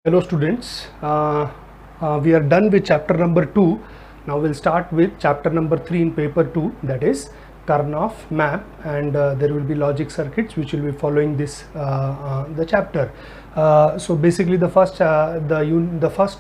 Hello students, we are done with chapter number 2. Now we'll start with chapter number 3 in paper 2, that is Karnaugh Map, and there will be logic circuits which will be following this the chapter. So basically the first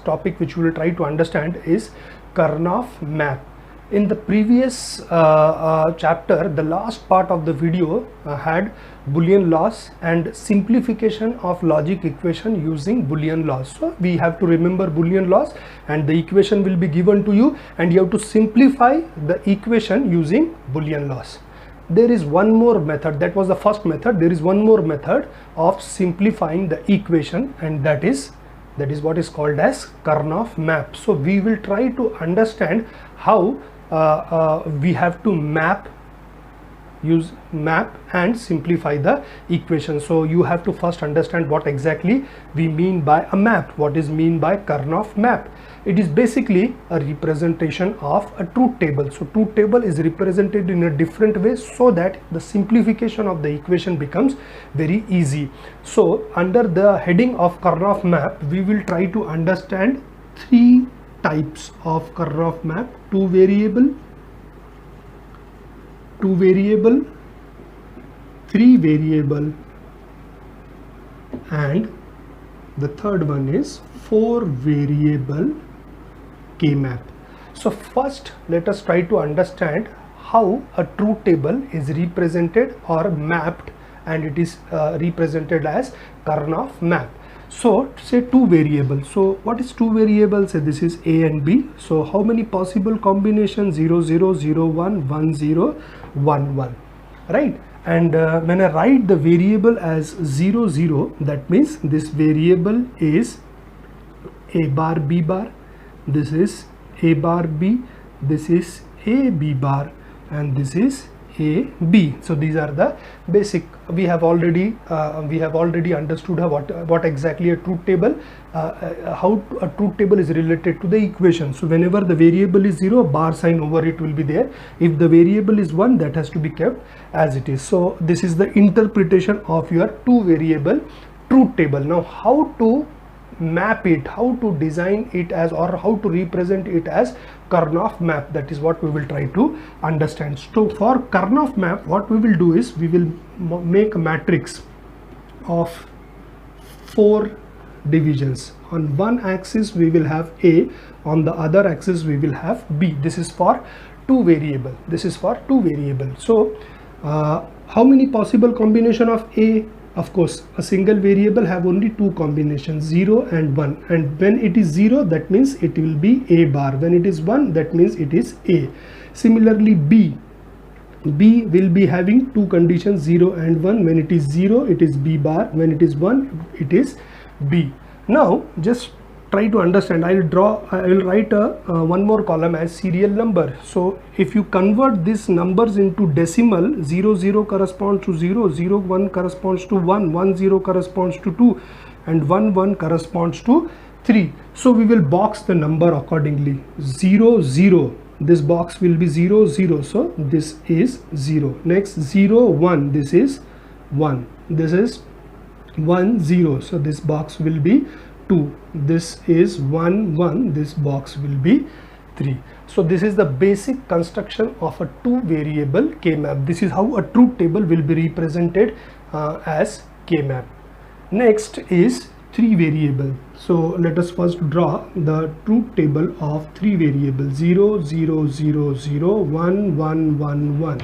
topic which we will try to understand is Karnaugh Map. In the previous chapter, the last part of the video had Boolean laws and simplification of logic equation using Boolean laws. So we have to remember Boolean laws and the equation will be given to you and you have to simplify the equation using Boolean laws. There is one more method, that was the first method. There is one more method of simplifying the equation, and that is what is called as Karnaugh Map. So we will try to understand how we have to use map and simplify the equation. So you have to first understand what exactly we mean by a map. What is mean by Karnaugh Map? It is basically a representation of a truth table. So truth table is represented in a different way so that the simplification of the equation becomes very easy. So under the heading of Karnaugh Map, we will try to understand three types of Karnaugh Map: two variable, three variable, and the third one is four variable K-map. So first let us try to understand how a truth table is represented or mapped, and it is represented as Karnaugh Map. So say two variables. So what is two variables? Say this is A and B. So how many possible combinations? 0 0 0 1 1 0 1 1, right? And when I write the variable as 0 0, that means this variable is A bar B bar, this is A bar B, this is A B bar, and this is A B. So these are the basic. We have already understood what exactly a truth table, how a truth table is related to the equation. So whenever the variable is 0, bar sign over it will be there. If the variable is 1, that has to be kept as it is. So this is the interpretation of your two variable truth table. Now how to map it, how to design it as, or how to represent it as Karnaugh Map, that is what we will try to understand. So for Karnaugh Map, what we will do is we will make a matrix of 4 divisions. On one axis we will have A, on the other axis we will have B. This is for two variable, this is for two variable. So how many possible combination of A? Of course, a single variable have only two combinations, 0 and 1, and when it is 0, that means it will be A bar. When it is 1, that means it is A. Similarly B will be having two conditions, 0 and 1. When it is 0, it is B bar. When it is 1, it is B. Now just try to understand. I will write one more column as serial number. So if you convert these numbers into decimal, 0 0 corresponds to 0, 0 1 corresponds to 1, 1 0 corresponds to 2, and 1 1 corresponds to 3. So we will box the number accordingly. 0 0, this box will be 0 0, so this is 0. Next 0 1, this is 1, this is 1 0, so this box will be 2, this is 1 1, this box will be 3. So this is the basic construction of a two variable K-map. This is how a truth table will be represented as K-map. Next is three variable. So let us first draw the truth table of three variables: 0 0 0 0 1 1 1 1,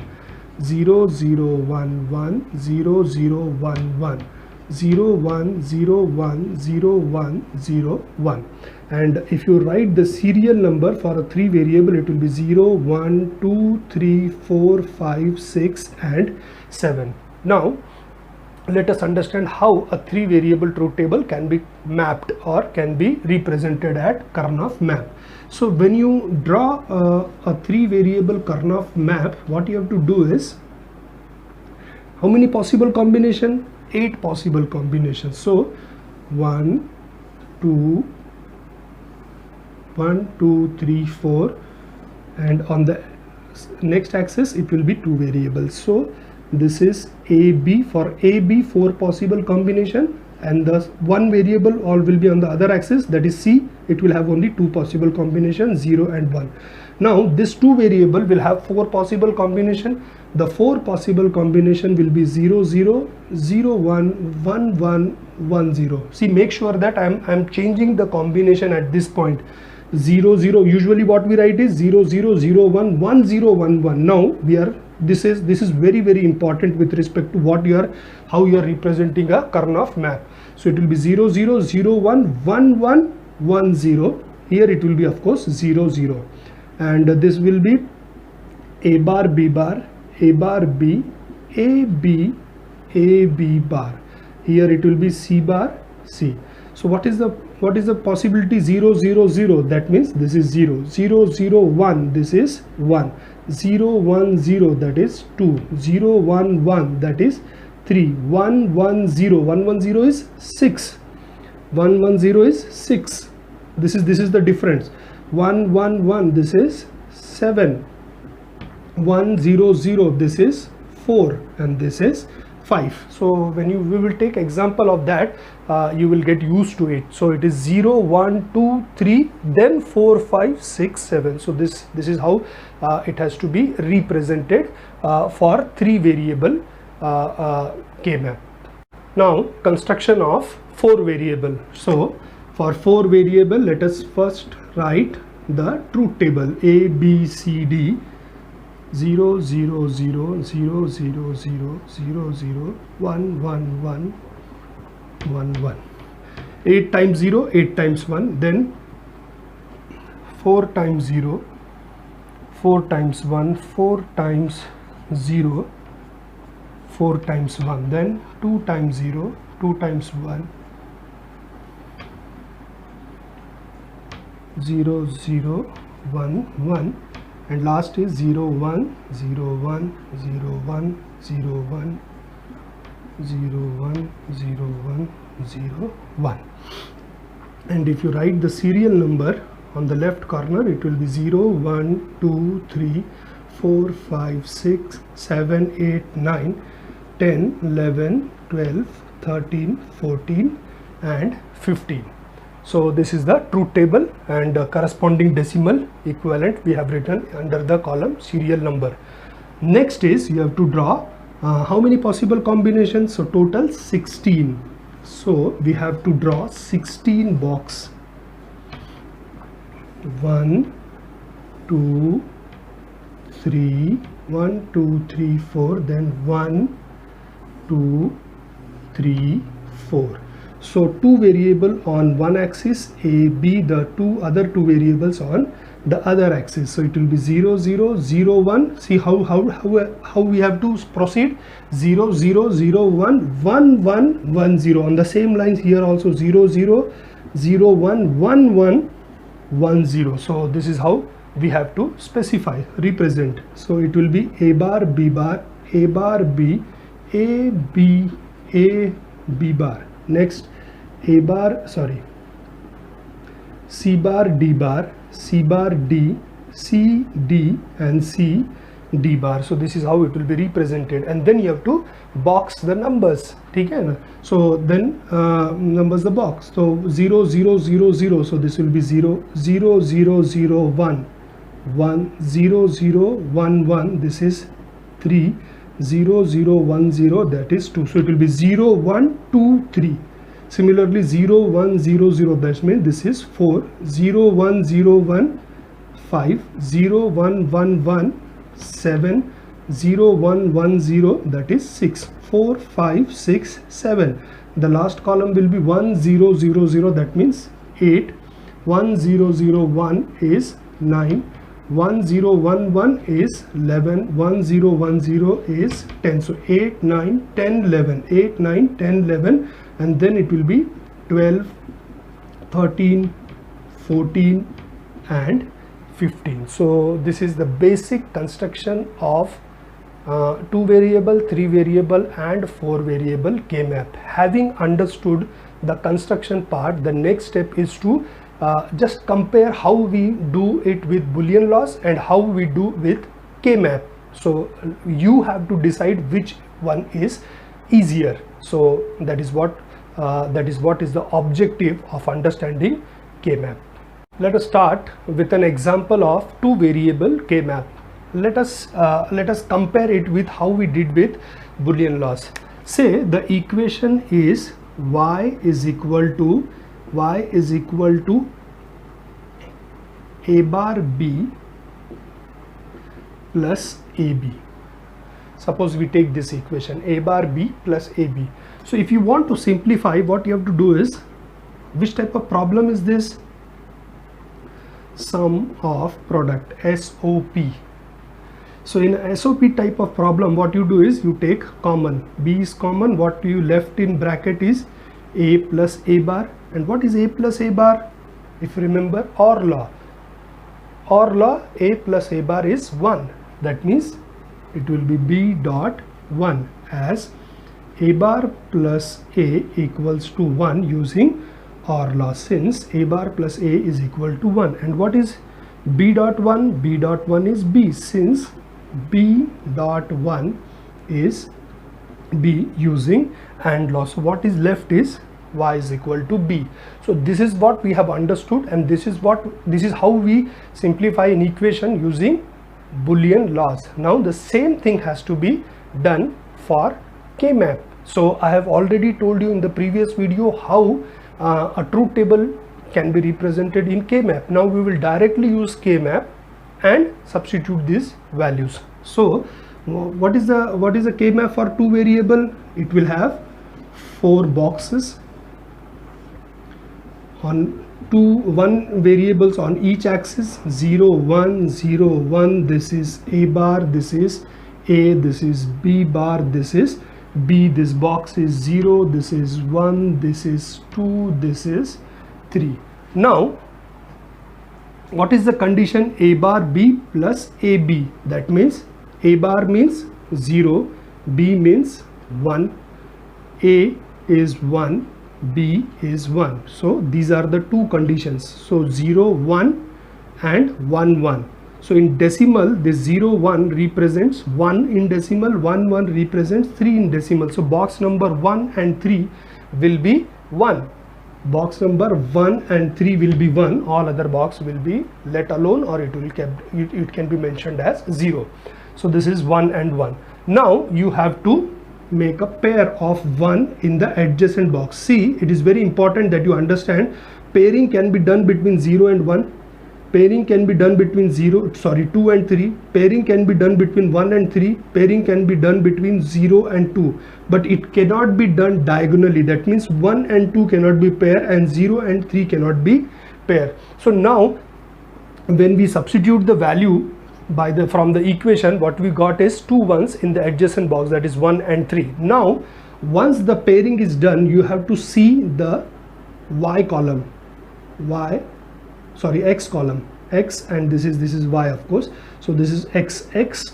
0 0 1 1, 0 0 1 1, 0 1 0 1 0 1 0 1. And if you write the serial number for a three variable, it will be 0 1 2 3 4 5 6 and 7. Now let us understand how a three variable truth table can be mapped or can be represented at Karnaugh Map. So when you draw a three variable Karnaugh Map, what you have to do is, how many possible combination? 8 possible combinations. So 1 2 3 4, and on the next axis it will be two variables. So this is AB. For AB, 4 possible combination, and the one variable all will be on the other axis, that is C. It will have only two possible combinations, 0 and 1. Now this two variable will have four possible combination. The four possible combination will be 0 0 0 1 1 1 1 0. See, make sure that I'm changing the combination at this point. 0 0, usually what we write is 0 0 0 1 1 0 1 1. Now we are, this is very very important with respect to what you are, how you are representing a Karnaugh map. So it will be 0 0 0 1 1 1 1 0. Here it will be of course 0 0, and this will be A bar B bar, A bar B, A B, A B bar. Here it will be C bar C. So what is the possibility? 0 0 0, that means this is 0. 0 0 1, this is 1. 0 1 0, that is 2. 0 1 1, that is 3. 1 1 0, 1 1 0 is 6. 1 1 0 is 6. This is the difference. 1 1 1, this is 7. 1 0 0, this is 4, and this is 5. So when we will take example of that, you will get used to it. So it is 0 1 2 3, then 4 5 6 7. So this is how it has to be represented for three variable K-map. Now construction of four variable. So for four variable, let us first write the truth table. A B C D 0 0 0 0 0 0 0 0 1 1 1 1 1. 8 times 0, 8 times 1, then 4 times 0, 4 times 1, 4 times 0, 4 times 1, then 2 times 0, 2 times 1, 0 0 1 1, and last is 0 1 0 1 0 1 0 1 0 1 0 1 0 1. And if you write the serial number on the left corner, it will be 0 1 2 3 4 5 6 7 8 9 10 11 12 13 14 and 15. So this is the truth table, and corresponding decimal equivalent we have written under the column serial number. Next is you have to draw how many possible combinations. So total 16. So we have to draw 16 box. 1 2 3 1 2 3 4, then 1 2 3 4. So two variable on one axis, A B, the other two variables on the other axis. So it will be 0 0 0 1. See how we have to proceed. 0 0 0 1 1 1 1 0. On the same lines here also 0 0 0 1 1 1 1 0. So this is how we have to specify, represent. So it will be A bar B bar, A bar B, A B, A B bar. Next A bar, sorry, C bar D bar, C bar D, C D, and C D bar. So this is how it will be represented, and then you have to box the numbers. Okay? So then numbers the box. So 0 0 0 0. So this will be 0 0 0 0 1 1 0 0 1 1. This is 3 0 0 1 0. That is 2. So it will be 0 1 2 3. Similarly 0 1 0 0, that means this is 4. 0 1 0 1 5. 0 1 1 1 7. 0 1 1 0, that is 6. 4 5 6 7. The last column will be 1 0 0 0, that means 8. 1 0 0 1 is 9. 1 0 1 1 is 11. 1 0 1 0 is 10. So 8 9 10 11. 8 9 10 11, and then it will be 12 13 14 and 15. So this is the basic construction of 2 variable, 3 variable and 4 variable K-map. Having understood the construction part, the next step is to just compare how we do it with Boolean laws and how we do with K-map. So you have to decide which one is easier. So that is what that is what is the objective of understanding K-map. Let us start with an example of two variable K-map. Let us compare it with how we did with Boolean laws. Say the equation is y is equal to a bar b plus ab. Suppose we take this equation a bar b plus ab. So if you want to simplify, what you have to do is, which type of problem is this? Sum of product, SOP. So in a SOP type of problem, what you do is you take common, b is common, what you left in bracket is a plus a bar. And what is a plus a bar? If you remember OR law, a plus a bar is 1. That means it will be b dot 1, as a bar plus a equals to 1 using OR law, since a bar plus a is equal to 1. And what is b dot 1? B dot 1 is b, since b dot 1 is b using AND law. So what is left is y is equal to b. So this is what we have understood, and this is how we simplify an equation using Boolean laws. Now the same thing has to be done for K-map. So I have already told you in the previous video how a truth table can be represented in K-map. Now we will directly use K-map and substitute these values. So what is the K-map for two variable? It will have 4 boxes on one variables on each axis, 0 1 0 1. This is a bar, this is a, this is b bar, this is b. This box is 0, this is 1, this is 2, this is 3. Now what is the condition? A bar b plus ab. That means a bar means 0, b means 1, a is 1, b is 1. So these are the two conditions. So 0 1 and 1 1. So in decimal, this 0 1 represents 1 in decimal, 1 1 represents 3 in decimal. So box number 1 and 3 will be 1. Box number 1 and 3 will be 1. All other box will be let alone, or it can be mentioned as 0. So this is 1 and 1. Now you have to make a pair of 1 in the adjacent box. See, it is very important that you understand pairing can be done between 0 and 1. Pairing can be done between 2 and 3. Pairing can be done between 1 and 3. Pairing can be done between 0 and 2. But it cannot be done diagonally. That means 1 and 2 cannot be pair, and 0 and 3 cannot be pair. So now when we substitute the value from the equation, what we got is 2 1s in the adjacent box, that is 1 and 3. Now once the pairing is done, you have to see the x column, x, and this is y, of course. So this is x.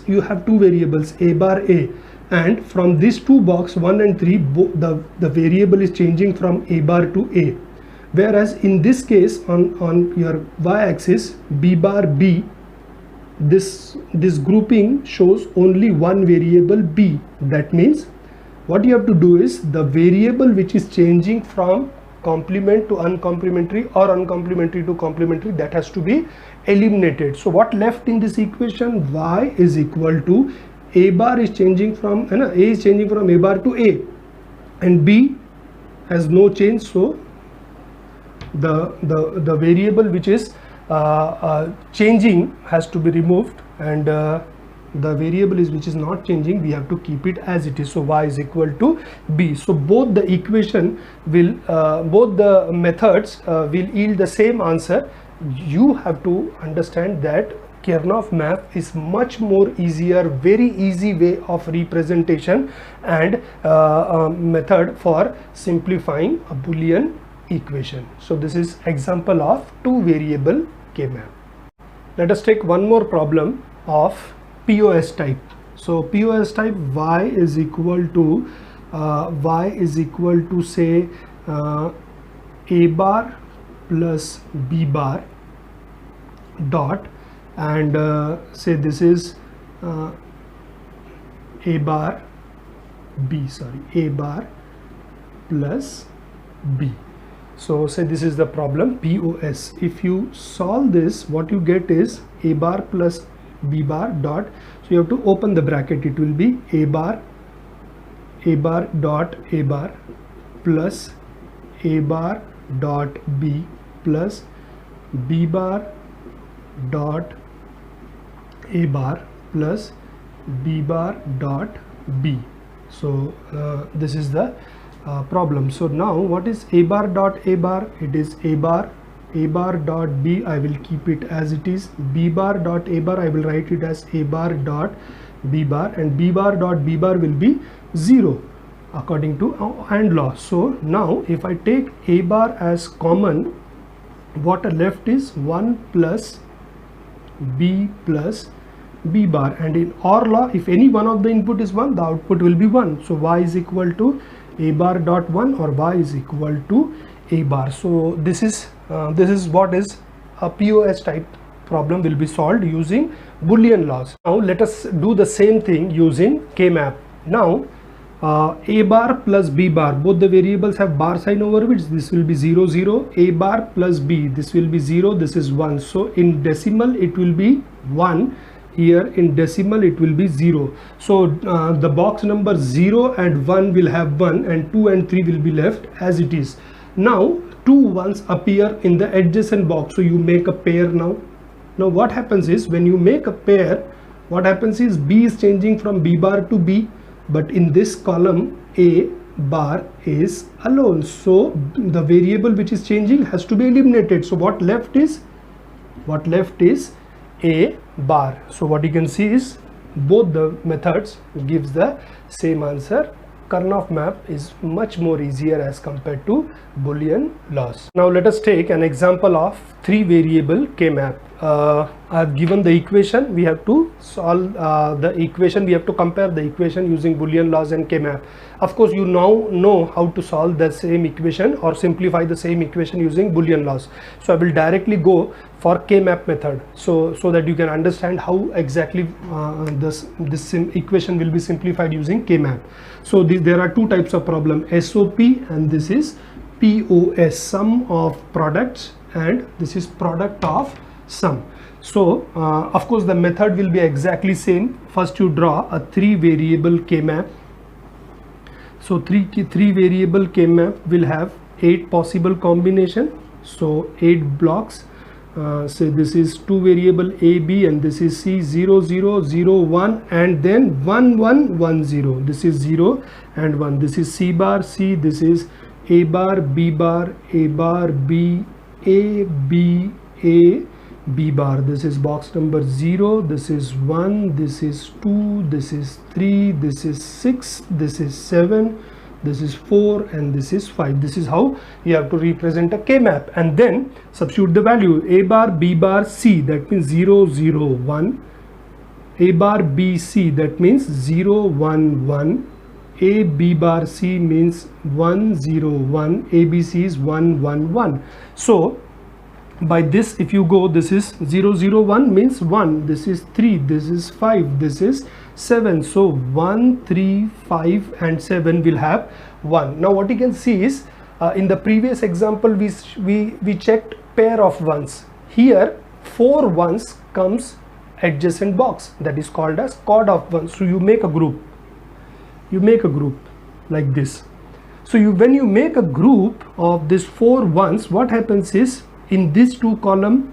You have two variables, a bar a, and from these two box 1 and 3, the variable is changing from a bar to a. Whereas in this case, on your y-axis, b bar b, this grouping shows only one variable b. That means what you have to do is the variable which is changing from complement to uncomplimentary or uncomplimentary to complementary, that has to be eliminated. So what left in this equation? Y is equal to a bar is changing from a is changing from a bar to a, and b has no change. So the variable which is changing has to be removed, and the variable which is not changing, we have to keep it as it is. So y is equal to b. So both the equation will both the methods will yield the same answer. You have to understand that Karnaugh map is much more easier, very easy way of representation and method for simplifying a Boolean equation. So this is example of two variable K-map. Let us take one more problem of POS type. So POS type, y is equal to say a bar plus b bar dot, and say this is a bar plus B. So say this is the problem POS. If you solve this, what you get is A bar plus B bar dot. So you have to open the bracket. It will be A bar dot A bar plus A bar dot B plus B bar dot A bar plus B bar dot B. So this is the problem. So now what is A bar dot A bar? It is A bar dot B. I will keep it as it is. B bar dot A bar, I will write it as A bar dot B bar, and B bar dot B bar will be 0 according to AND law. So now if I take A bar as common, what are left is 1 plus B plus B bar, and in OR law, if any one of the input is 1, the output will be 1. So y is equal to A bar dot 1 or y is equal to A bar. So this is what is a POS type problem will be solved using Boolean laws. Now let us do the same thing using K-map. Now A bar plus B bar, both the variables have bar sign over which this will be 0 0. A bar plus B, this will be 0, this is 1. So in decimal it will be 1. Here in decimal it will be 0. So the box number 0 and 1 will have 1, and 2 and 3 will be left as it is. Now 2 ones appear in the adjacent box, so you make a pair now. Now what happens is, when you make a pair, what happens is B is changing from B bar to B, but in this column A bar is alone. So the variable which is changing has to be eliminated. So what left is A bar. So what you can see is both the methods gives the same answer. Karnaugh map is much more easier as compared to Boolean laws. Now let us take an example of 3 variable K-map. I have given the equation. We have to solve the equation. We have to compare the equation using Boolean laws and K-map. Of course, you now know how to solve the same equation or simplify the same equation using Boolean laws. So I will directly go for K-map method, so that you can understand how exactly this equation will be simplified using K-map. So there are 2 types of problem, SOP and this is POS, sum of products, and this is product of sum. So of course the method will be exactly same. First you draw a 3 variable K-map. So 3 variable K-map will have 8 possible combination, so 8 blocks. So this is 2 variable A, B, and this is C, 0 0 0 1, and then 1 1 1 0. This is 0 and 1. This is C bar C. This is A bar B bar A bar B A B A B bar. This is box number 0. This is 1. This is 2. This is 3. This is 6. This is 7. This is 4, and this is 5. This is how you have to represent a K-map, and then substitute the value. A bar B bar C, that means 0 0 1. A bar B C, that means 0 1 1. A B bar C means 1 0 1. A B C is 1 1 1. So by this, if you go, this is 0 0 1 means 1. This is 3. This is 5. This is 7. So 1 3 5 and 7 will have 1. Now what you can see is in the previous example we checked pair of ones. Here 4 ones comes adjacent box, that is called as chord of ones. So you make a group. You make a group like this. So when you make a group of this 4 ones, what happens is, in this 2 column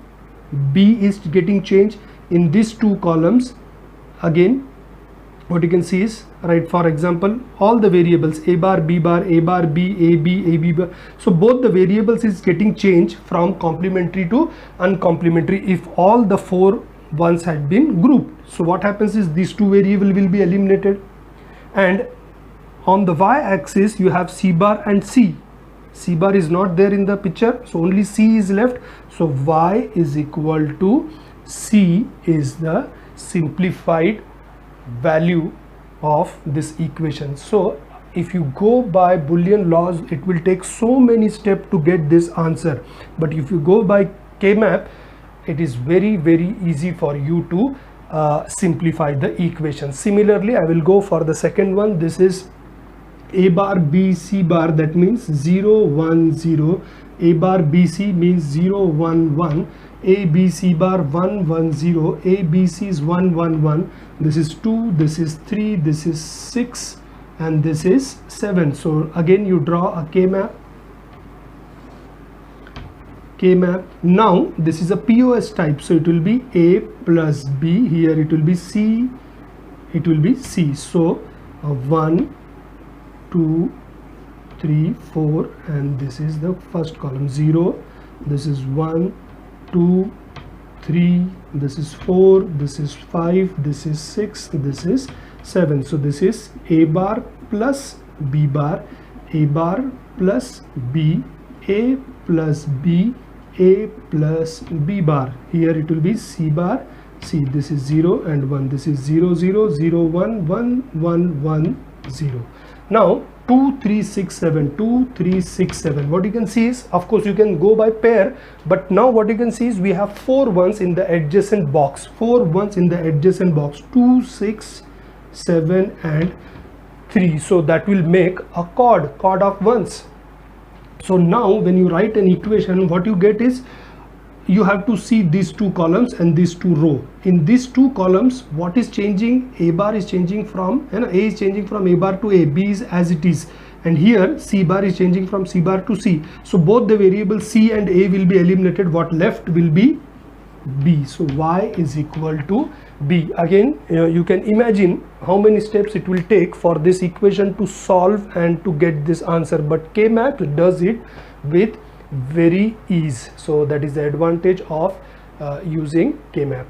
B is getting changed. In these 2 columns again, what you can see is, right, for example, all the variables A bar B bar A bar B A B A B bar. So both the variables is getting changed from complementary to uncomplimentary if all the 4 ones had been grouped. So what happens is, these 2 variables will be eliminated, and on the y-axis you have C bar and C. C bar is not there in the picture, so only C is left. So y is equal to C is the simplified value of this equation. So if you go by Boolean laws, it will take so many steps to get this answer, but if you go by K-map, it is very very easy for you to simplify the equation. Similarly, I will go for the second one. This is A bar B C bar, that means 0 1 0. A bar B C means 0 1 1. A B C bar 1 1 0. A B C is 1 1 1. This is 2, this is 3, this is 6, and this is 7. So again you draw a K map. K map. Now this is a POS type, so it will be A plus B. Here it will be C. It will be C. So 1 2 3 4, and this is the first column 0. This is 1 2 3, this is 4, this is 5, this is 6, this is 7. So this is A bar plus B bar, A bar plus B, A plus B, A plus B bar. Here it will be C bar, C. This is 0 and 1. This is 0 0 0 1 1 1 1 0. Now 2 3 6 7, 2 3 6 7. What you can see is, of course you can go by pair, but now what you can see is we have 4 ones in the adjacent box. 4 ones in the adjacent box, 2 6 7 and 3. So that will make a chord of ones. So now when you write an equation, what you get is you have to see these 2 columns and these 2 rows. In these 2 columns, what is changing? A bar is changing from, A is changing from A bar to A, B is as it is, and here C bar is changing from C bar to C. So both the variables C and A will be eliminated. What left will be B. So Y is equal to B. Again, you can imagine how many steps it will take for this equation to solve and to get this answer, but K map does it with very ease. So that is the advantage of using K map.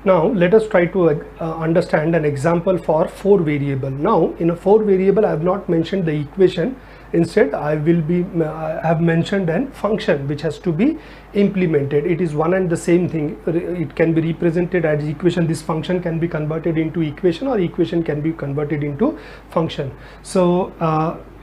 Now let us try to understand an example for 4 variable. Now in a 4 variable I have not mentioned the equation. Instead I have mentioned an function which has to be implemented. It is one and the same thing. It can be represented as equation. This function can be converted into equation, or equation can be converted into function. So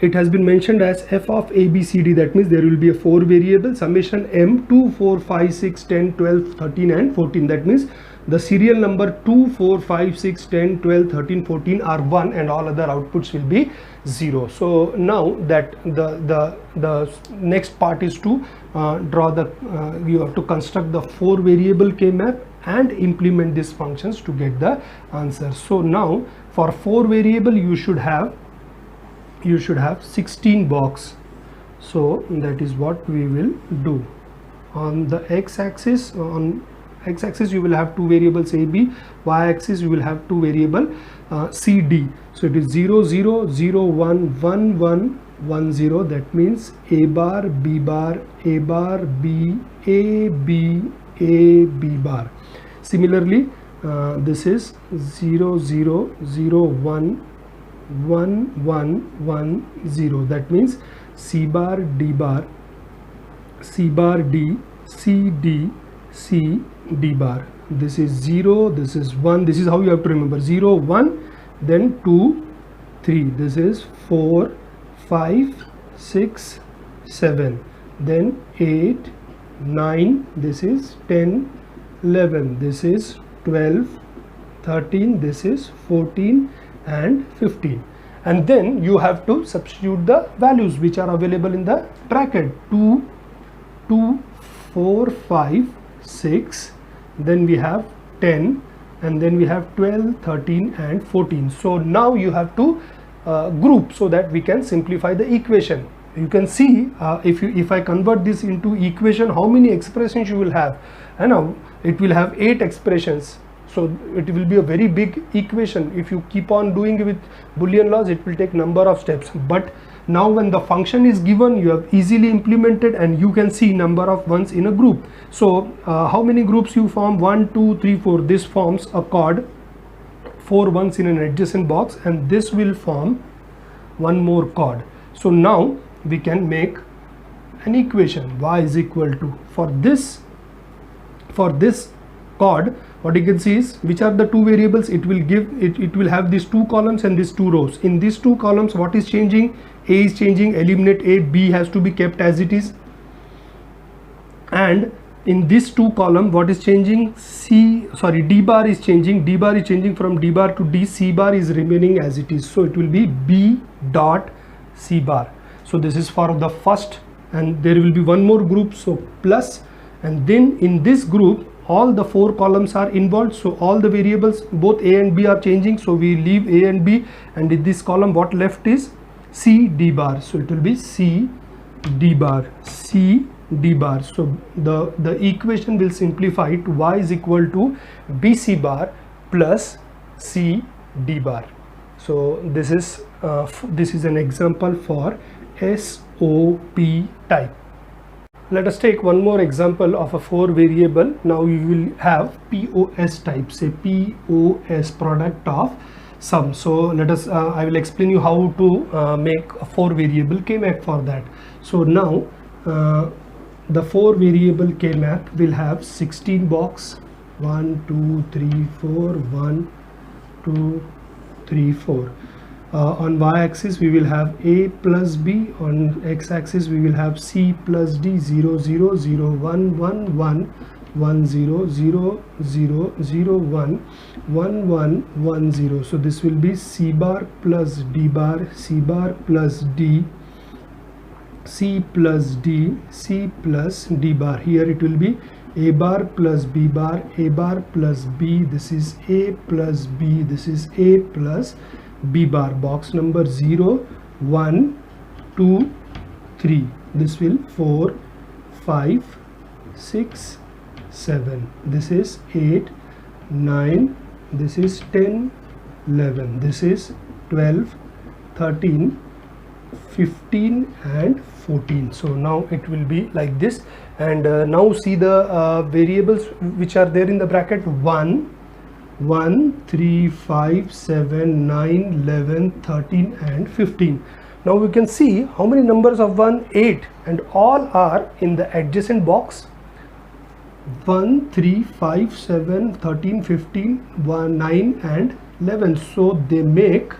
it has been mentioned as f of a b c d. That means there will be a 4 variable summation m 2 4 5 6 10 12 13 and 14. That means the serial number 2 4 5 6 10 12 13 14 are 1 and all other outputs will be 0. So now that the next part is to draw the you have to construct the 4 variable K map and implement these functions to get the answer. So now for 4 variable you should have 16 box. So that is what we will do. On the x-axis, you will have 2 variables a b, y-axis you will have 2 variable c d. So it is 0 0 0 1 1 1 1 0. That means a bar b bar a bar b a b a b bar. Similarly this is 0 0 0 1 1 1 1 0. That means c bar d bar c bar d c d c d bar. This is 0, this is 1. This is how you have to remember: 0 1, then 2 3. This is 4 5 6 7, then 8 9. This is 10 11. This is 12 13. This is 14 and 15. And then you have to substitute the values which are available in the bracket: 2 2 4 5 6, then we have 10, and then we have 12 13 and 14. So now you have to group so that we can simplify the equation. You can see if I convert this into equation, how many expressions you will have. And now it will have 8 expressions. So it will be a very big equation. If you keep on doing with Boolean laws, it will take number of steps. But now when the function is given, you have easily implemented and you can see number of ones in a group. So how many groups you form? 1 2 3 4. This forms a chord, 4 ones in an adjacent box, and this will form one more chord. So now we can make an equation. Y is equal to, for this chord, what you can see is which are the 2 variables. It will give it will have these 2 columns and these 2 rows. In these 2 columns, what is changing? A is changing, eliminate A. B has to be kept as it is. And in this 2 column, what is changing? D bar is changing. D bar is changing from D bar to D. C bar is remaining as it is. So it will be B dot C bar. So this is for the first, and there will be one more group, so plus, and then in this group all the 4 columns are involved, so all the variables both A and B are changing, so we leave A and B, and in this column what left is C D bar, so it will be C D bar, C D bar. So the equation will simplify to y is equal to BC bar plus C D bar. So this is an example for SOP type. Let us take one more example of a 4 variable. Now you will have POS type, say POS, product of sum. So let us I will explain you how to make a 4 variable K-map for that. So now the 4 variable K-map will have 16 box, 1 2 3 4, 1 2 3 4. On y-axis we will have A plus B, on x-axis we will have C plus D, 0 0 0 1 1 1 1 0 0 0 0 1 1 1 1 0. So this will be C bar plus D bar, C bar plus D, C plus D, C plus D bar. Here it will be A bar plus B bar, A bar plus B, this is A plus B, this is A plus B bar. Box number 0 1 2 3, this will 4 5 6 7, this is 8 9, this is 10 11, this is 12 13 15 and 14. So now it will be like this, and now see the variables which are there in the bracket: 1 1 3 5 7 9 11 13 and 15. Now we can see how many numbers of 1, 8, and all are in the adjacent box. 1 3 5 7 13 15 1 9 and 11, so they make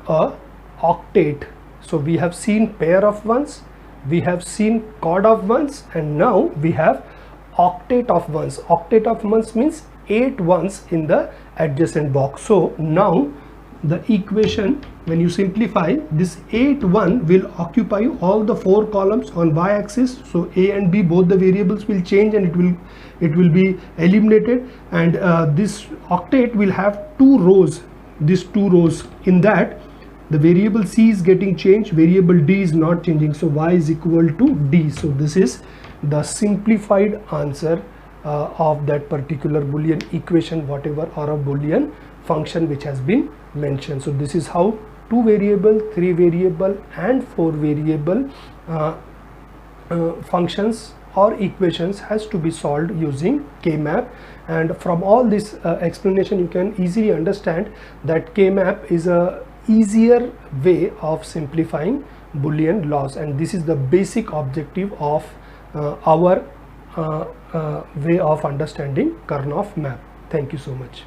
a octet. So we have seen pair of ones, we have seen chord of ones, and now we have octet of ones. Octet of ones means 8 ones in the adjacent box. So now the equation, when you simplify, this 8 1 will occupy all the 4 columns on y-axis. So A and B, both the variables will change, and it will be eliminated, and this octet will have 2 rows. These 2 rows, in that the variable C is getting changed, variable D is not changing, so y is equal to D. So this is the simplified answer of that particular Boolean equation, whatever, or a Boolean function which has been mentioned. So this is how 2 variable, 3 variable and 4 variable functions or equations has to be solved using K-map. And from all this explanation, you can easily understand that K-map is a easier way of simplifying Boolean laws, and this is the basic objective of our way of understanding Karnaugh map. Thank you so much.